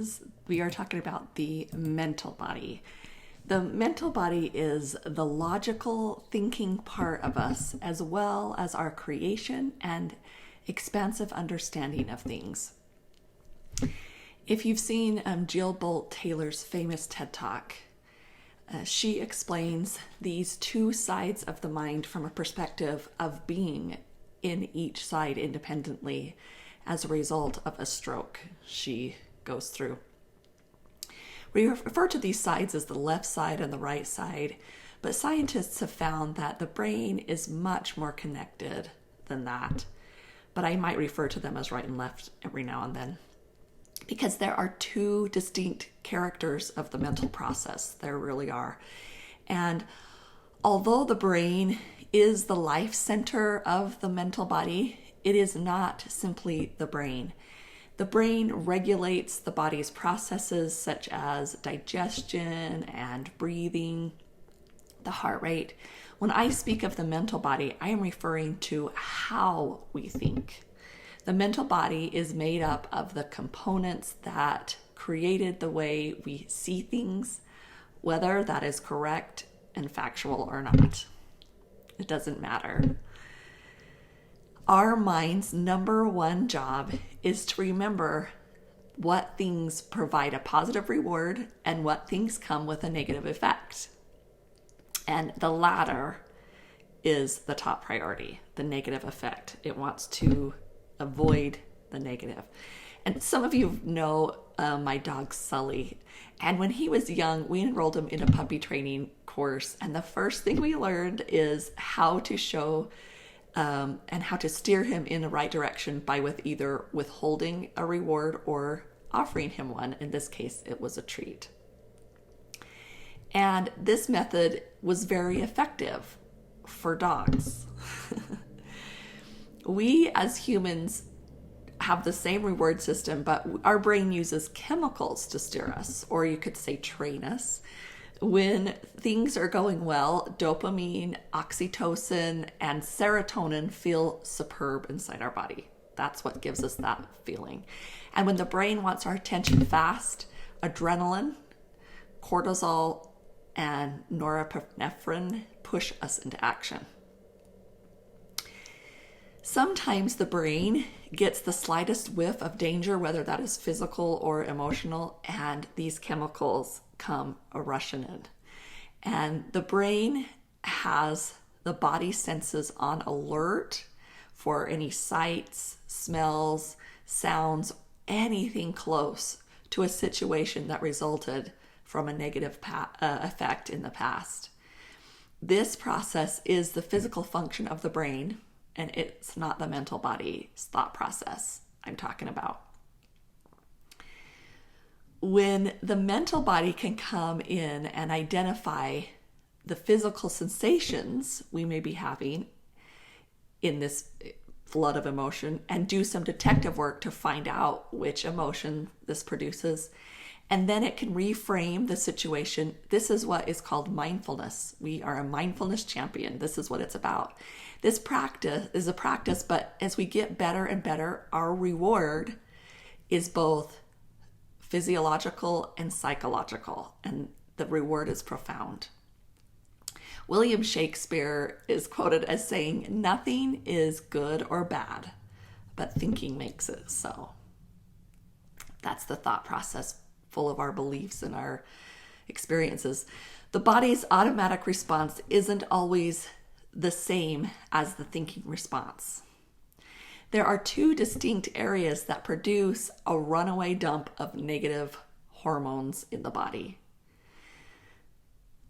is we are talking about the mental body. The mental body is the logical thinking part of us, as well as our creation and expansive understanding of things. If you've seen Jill Bolt Taylor's famous TED Talk, she explains these two sides of the mind from a perspective of being in each side independently as a result of a stroke she goes through. We refer to these sides as the left side and the right side, but scientists have found that the brain is much more connected than that. But I might refer to them as right and left every now and then, because there are two distinct characters of the mental process. There really are. And although the brain is the life center of the mental body, it is not simply the brain. The brain regulates the body's processes such as digestion and breathing, the heart rate. When I speak of the mental body, I am referring to how we think. The mental body is made up of the components that created the way we see things, whether that is correct and factual or not. It doesn't matter. Our mind's number one job is to remember what things provide a positive reward and what things come with a negative effect. And the latter is the top priority, the negative effect. It wants to avoid the negative. And some of you know my dog Sully. And when he was young, we enrolled him in a puppy training course. And the first thing we learned is how to show and how to steer him in the right direction by either withholding a reward or offering him one. In this case, it was a treat. And this method was very effective for dogs. We as humans have the same reward system, but our brain uses chemicals to steer us, or you could say train us. When things are going well, dopamine, oxytocin, and serotonin feel superb inside our body. That's what gives us that feeling. And when the brain wants our attention fast, adrenaline, cortisol, and norepinephrine push us into action. Sometimes the brain gets the slightest whiff of danger, whether that is physical or emotional, and these chemicals come rushing in. And the brain has the body senses on alert for any sights, smells, sounds, anything close to a situation that resulted from a negative effect in the past. This process is the physical function of the brain, and it's not the mental body's thought process I'm talking about. When the mental body can come in and identify the physical sensations we may be having in this flood of emotion and do some detective work to find out which emotion this produces, and then it can reframe the situation. This is what is called mindfulness. We are a mindfulness champion. This is what it's about. This practice is a practice, but as we get better and better, our reward is both physiological and psychological, and the reward is profound. William Shakespeare is quoted as saying, "Nothing is good or bad, but thinking makes it so." That's the thought process full of our beliefs and our experiences. The body's automatic response isn't always the same as the thinking response. There are two distinct areas that produce a runaway dump of negative hormones in the body.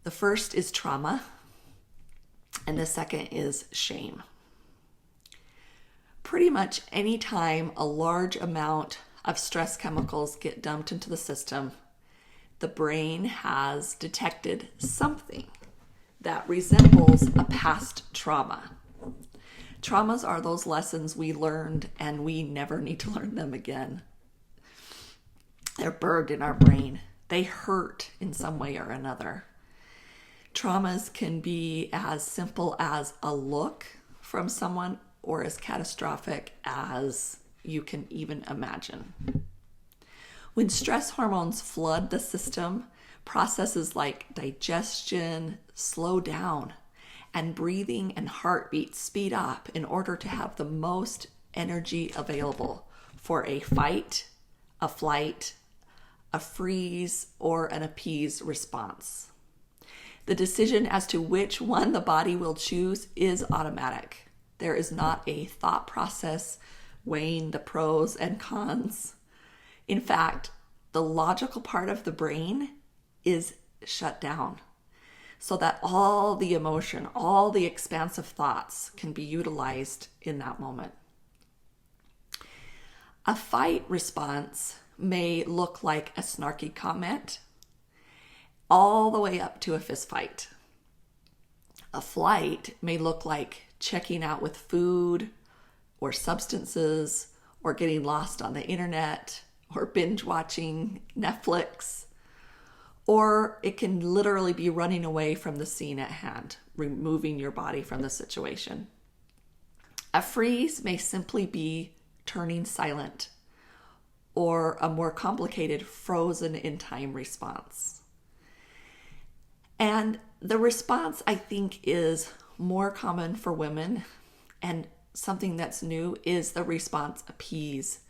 The first is trauma, and the second is shame. Pretty much any time a large amount of stress chemicals get dumped into the system, the brain has detected something that resembles a past trauma. Traumas are those lessons we learned and we never need to learn them again. They're burned in our brain. They hurt in some way or another. Traumas can be as simple as a look from someone or as catastrophic as you can even imagine. When stress hormones flood the system, processes like digestion slow down, and breathing and heartbeat speed up in order to have the most energy available for a fight, a flight, a freeze, or an appease response. The decision as to which one the body will choose is automatic. There is not a thought process weighing the pros and cons. In fact, the logical part of the brain is shut down so that all the emotion, all the expansive thoughts can be utilized in that moment. A fight response may look like a snarky comment all the way up to a fist fight. A flight may look like checking out with food or substances or getting lost on the internet or binge watching Netflix. Or it can literally be running away from the scene at hand, removing your body from the situation. A freeze may simply be turning silent, or a more complicated frozen in time response. And the response, I think, is more common for women, and something that's new is the response appease.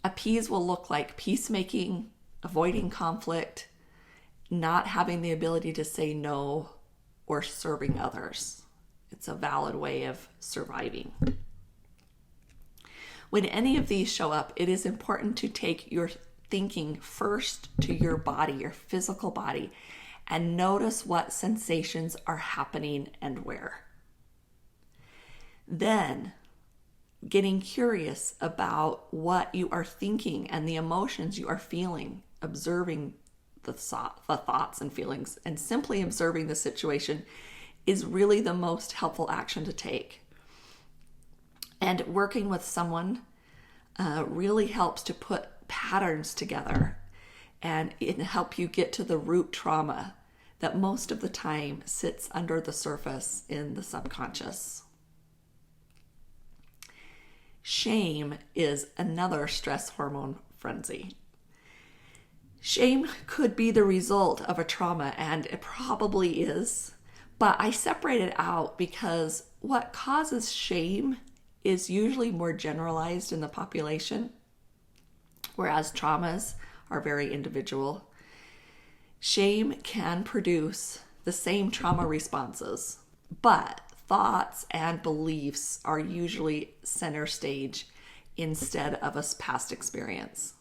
Appease will look like peacemaking, avoiding conflict, not having the ability to say no, or serving others. It's a valid way of surviving. When any of these show up, it is important to take your thinking first to your body, your physical body, and notice what sensations are happening and where. Then, getting curious about what you are thinking and the emotions you are feeling, observing the thoughts and feelings, and simply observing the situation is really the most helpful action to take. And working with someone really helps to put patterns together, and it help you get to the root trauma that most of the time sits under the surface in the subconscious. Shame is another stress hormone frenzy. Shame could be the result of a trauma, and it probably is, but I separate it out because what causes shame is usually more generalized in the population, whereas traumas are very individual. Shame can produce the same trauma responses, but thoughts and beliefs are usually center stage instead of a past experience.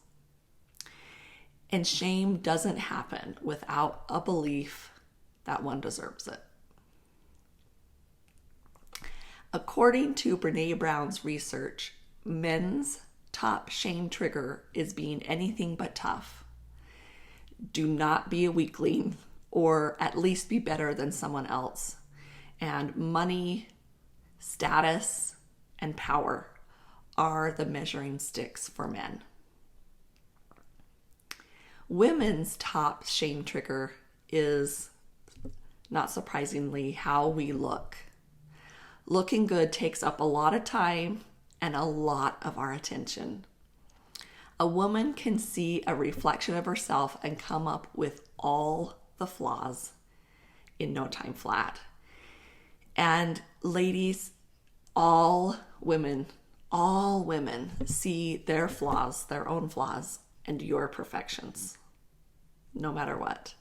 And shame doesn't happen without a belief that one deserves it. According to Brené Brown's research, men's top shame trigger is being anything but tough. Do not be a weakling, or at least be better than someone else. And money, status, and power are the measuring sticks for men. Women's top shame trigger is, not surprisingly, how we look. Looking good takes up a lot of time and a lot of our attention. A woman can see a reflection of herself and come up with all the flaws in no time flat. And ladies, all women see their flaws, their own flaws, and your perfections, no matter what.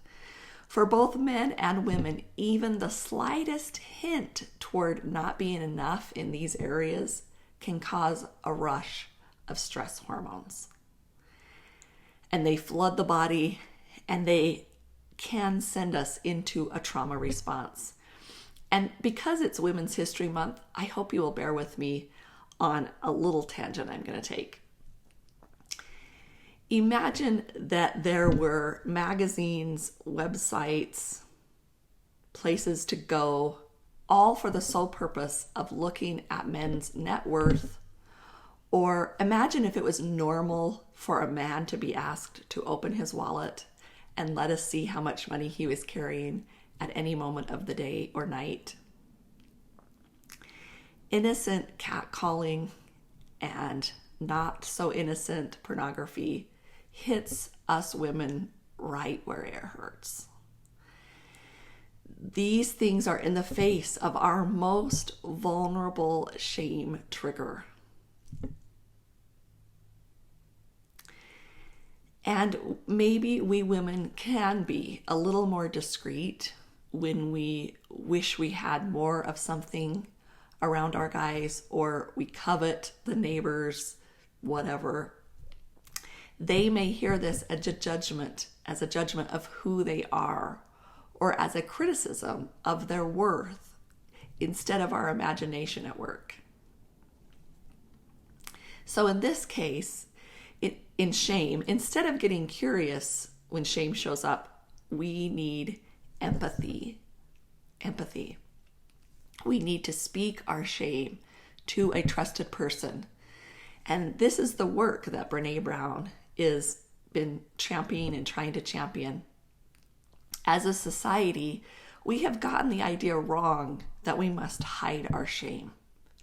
For both men and women, even the slightest hint toward not being enough in these areas can cause a rush of stress hormones. And they flood the body, and they can send us into a trauma response. And because it's Women's History Month, I hope you will bear with me on a little tangent I'm going to take. Imagine that there were magazines, websites, places to go, all for the sole purpose of looking at men's net worth. Or imagine if it was normal for a man to be asked to open his wallet and let us see how much money he was carrying at any moment of the day or night. Innocent catcalling and not so innocent pornography hits us women right where it hurts. These things are in the face of our most vulnerable shame trigger. And maybe we women can be a little more discreet when we wish we had more of something around our guys, or we covet the neighbors, whatever. They may hear this as a judgment of who they are, or as a criticism of their worth, instead of our imagination at work. So in this case, in shame, instead of getting curious when shame shows up, we need empathy. Empathy. We need to speak our shame to a trusted person. And this is the work that Brené Brown has been championing and trying to champion. As a society, we have gotten the idea wrong that we must hide our shame.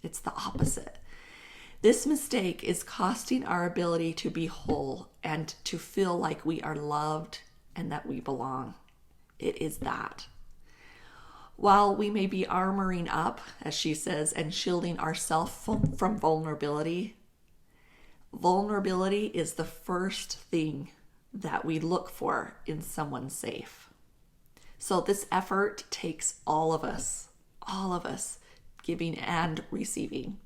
It's the opposite. This mistake is costing our ability to be whole and to feel like we are loved and that we belong. It is that. While we may be armoring up, as she says, and shielding ourselves from vulnerability, vulnerability is the first thing that we look for in someone safe. So this effort takes all of us, giving and receiving.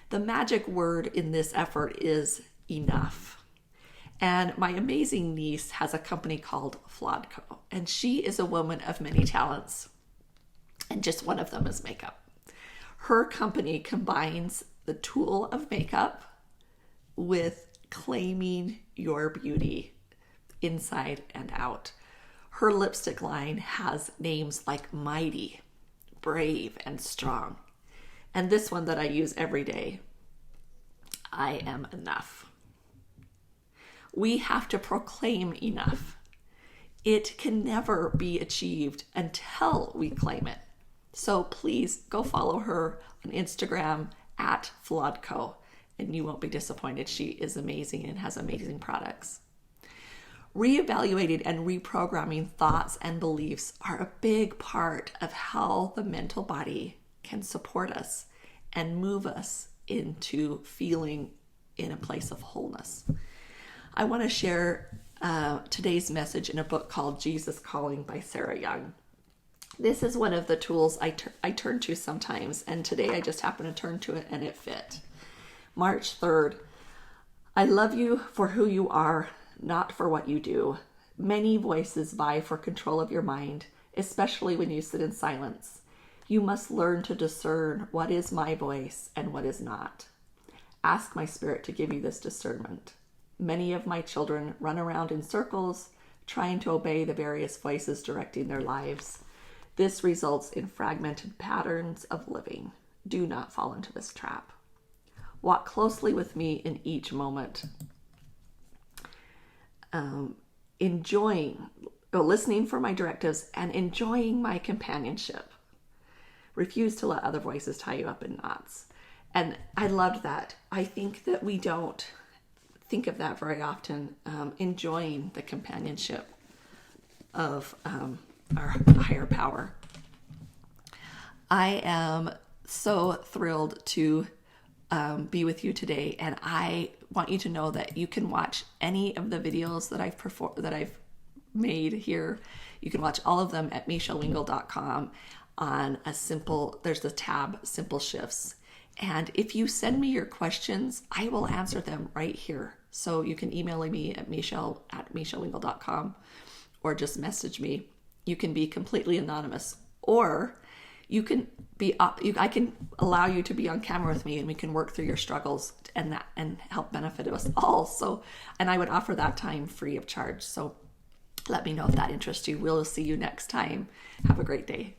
The magic word in this effort is enough. And my amazing niece has a company called Flodco, and she is a woman of many talents, and just one of them is makeup. Her company combines the tool of makeup with claiming your beauty inside and out. Her lipstick line has names like Mighty, Brave, and Strong. And this one that I use every day, I am enough. We have to proclaim enough. It can never be achieved until we claim it. So please go follow her on Instagram at Flodco, and you won't be disappointed. She is amazing and has amazing products. Reevaluating and reprogramming thoughts and beliefs are a big part of how the mental body can support us and move us into feeling in a place of wholeness. I want to share today's message in a book called Jesus Calling by Sarah Young. This is one of the tools I turn to sometimes, and today I just happened to turn to it and it fit. March 3rd, I love you for who you are, not for what you do. Many voices vie for control of your mind, especially when you sit in silence. You must learn to discern what is my voice and what is not. Ask my spirit to give you this discernment. Many of my children run around in circles, trying to obey the various voices directing their lives. This results in fragmented patterns of living. Do not fall into this trap. Walk closely with me in each moment. Listening for my directives and enjoying my companionship. Refuse to let other voices tie you up in knots. And I loved that. I think that we don't think of that very often, enjoying the companionship of our higher power. I am so thrilled to be with you today, and I want you to know that you can watch any of the videos that I've made here. You can watch all of them at michellewingle.com on there's the tab Simple Shifts. And if you send me your questions, I will answer them right here. So you can email me at michelle@michellewingle.com or just message me. You can be completely anonymous, or you can be. I can allow you to be on camera with me, and we can work through your struggles and help benefit us all. So, and I would offer that time free of charge. So, let me know if that interests you. We'll see you next time. Have a great day.